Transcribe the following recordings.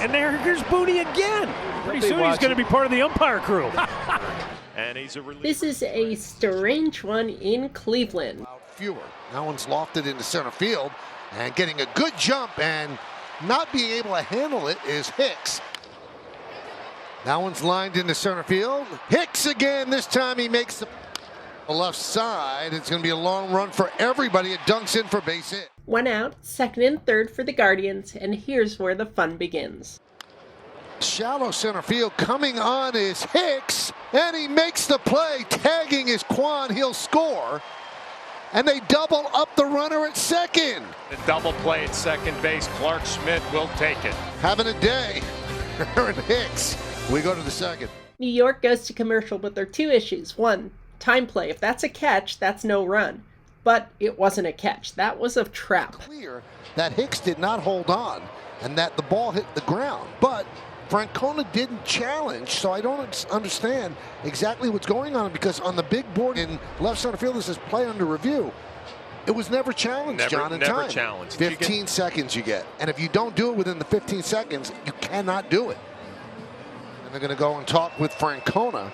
And here's Boone again. Pretty soon he's going to be part of the umpire crew. And he's a This is a strange one in Cleveland. Fewer. That one's lofted into center field, and getting a good jump and not being able to handle it is Hicks. That one's lined into center field. Hicks again. This time he makes the left side. It's going to be a long run for everybody. It dunks in for base hit. One out, second and third for the Guardians, and here's where the fun begins. Shallow center field. Coming on is Hicks, and he makes the play. Tagging is Quan. He'll score. And they double up the runner at second. The double play at second base. Clark Schmidt will take it. Having a day. Aaron Hicks. We go to the second. New York goes to commercial, but there are two issues. One, time play. If that's a catch, that's no run. But it wasn't a catch. That was a trap. Clear that Hicks did not hold on and that the ball hit the ground. But Francona didn't challenge, so I don't understand exactly what's going on, because on the big board in left center field, this says play under review. It was never challenged, John, in never time. Challenged. 15 seconds you get. And if you don't do it within the 15 seconds, you cannot do it. And they're going to go and talk with Francona.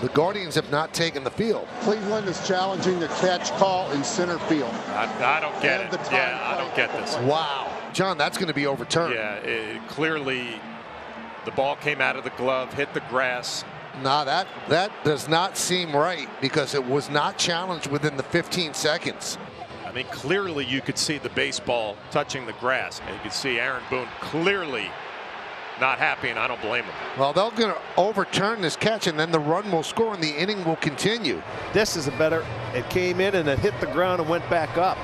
The Guardians have not taken the field. Cleveland is challenging the catch call in center field. I don't get it. Yeah, I don't get this. Wow. John, that's going to be overturned. Yeah, clearly the ball came out of the glove, hit the grass. No, that does not seem right, because it was not challenged within the 15 seconds. I mean, clearly you could see the baseball touching the grass. And you could see Aaron Boone clearly not happy, and I don't blame him. Well, they're going to overturn this catch, and then the run will score, and the inning will continue. This is a better. It came in and it hit the ground and went back up.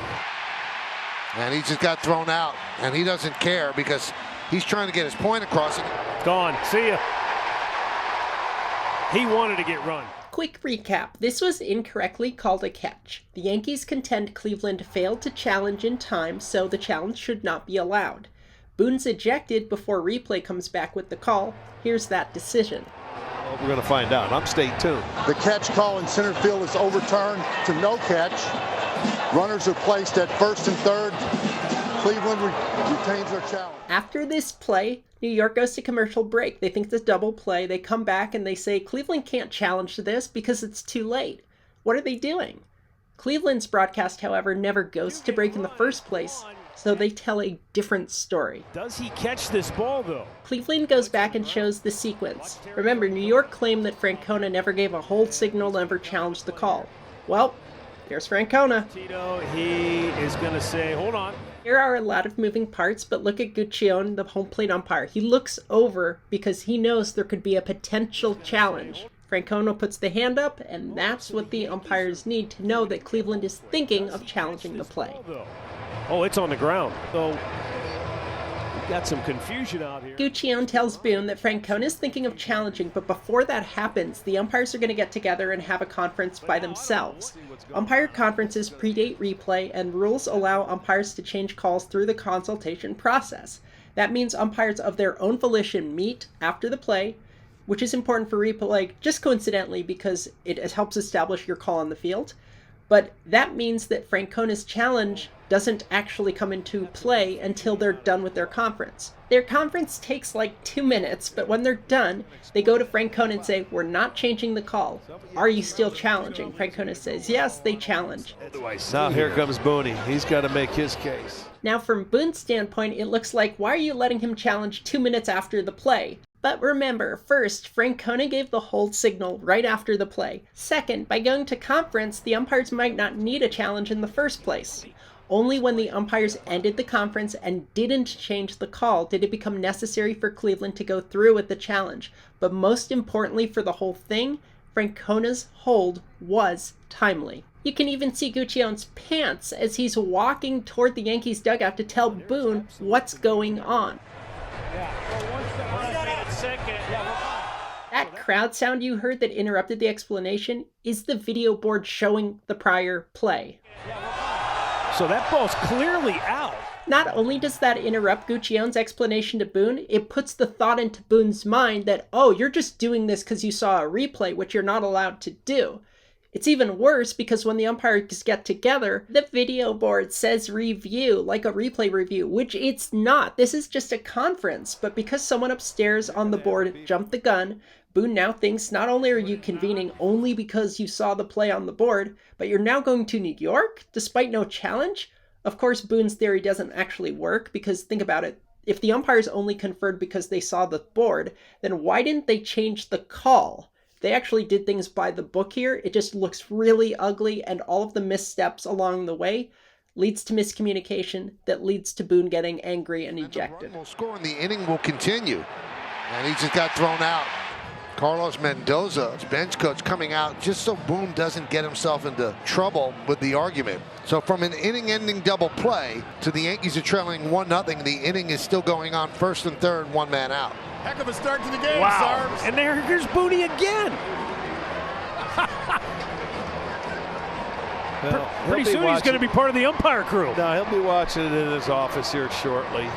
And he just got thrown out, and he doesn't care because he's trying to get his point across. Gone. See ya. He wanted to get run. Quick recap. This was incorrectly called a catch. The Yankees contend Cleveland failed to challenge in time, so the challenge should not be allowed. Boone's ejected before replay comes back with the call. Here's that decision. Well, we're going to find out. Stay tuned. The catch call in center field is overturned to no catch. Runners are placed at first and third. Cleveland retains their challenge. After this play, New York goes to commercial break. They think it's a double play. They come back and they say Cleveland can't challenge this because it's too late. What are they doing? Cleveland's broadcast, however, never goes to break in the first place, so they tell a different story. Does he catch this ball, though? Cleveland goes back and shows the sequence. Remember, New York claimed that Francona never gave a hold signal, never challenged the call. Well, here's Francona. Tito, he is going to say, hold on. There are a lot of moving parts, but look at Guccione, the home plate umpire. He looks over because he knows there could be a potential challenge. Francona puts the hand up, and that's what the umpires need to know that Cleveland is thinking of challenging the play. Oh, it's on the ground. So we've got some confusion out here. Guccione tells Boone that Francona is thinking of challenging, but before that happens, the umpires are going to get together and have a conference by themselves. Umpire conferences predate replay, and rules allow umpires to change calls through the consultation process. That means umpires of their own volition meet after the play, which is important for replay just coincidentally because it helps establish your call on the field. But that means that Francona's challenge doesn't actually come into play until they're done with their conference. Their conference takes like 2 minutes, but when they're done, they go to Francona and say, we're not changing the call. Are you still challenging? Francona says, yes, they challenge. Now here comes Boone. He's got to make his case. Now from Boone's standpoint, it looks like, why are you letting him challenge 2 minutes after the play? But remember, first, Francona gave the hold signal right after the play. Second, by going to conference, the umpires might not need a challenge in the first place. Only when the umpires ended the conference and didn't change the call did it become necessary for Cleveland to go through with the challenge. But most importantly for the whole thing, Francona's hold was timely. You can even see Guccione's pants as he's walking toward the Yankees dugout to tell Boone what's going on. That crowd sound you heard that interrupted the explanation is the video board showing the prior play. So that ball's clearly out. Not only does that interrupt Guccione's explanation to Boone, it puts the thought into Boone's mind that, oh, you're just doing this because you saw a replay, which you're not allowed to do. It's even worse because when the umpires get together, the video board says review, like a replay review, which it's not. This is just a conference. But because someone upstairs on the board jumped the gun, Boone now thinks not only are you convening only because you saw the play on the board, but you're now going to New York despite no challenge? Of course, Boone's theory doesn't actually work because think about it. If the umpires only conferred because they saw the board, then why didn't they change the call? They actually did things by the book here. It just looks really ugly, and all of the missteps along the way leads to miscommunication that leads to Boone getting angry and ejected. The run will score and the inning will continue. And he just got thrown out. Carlos Mendoza, bench coach, coming out just so Boone doesn't get himself into trouble with the argument. So from an inning-ending double play to the Yankees are trailing 1-0, the inning is still going on, first and third, one man out. Heck of a start to the game, Wow. Sarves. And here's Boone again. Well, Pretty soon he's going to be part of the umpire crew. No, he'll be watching it in his office here shortly.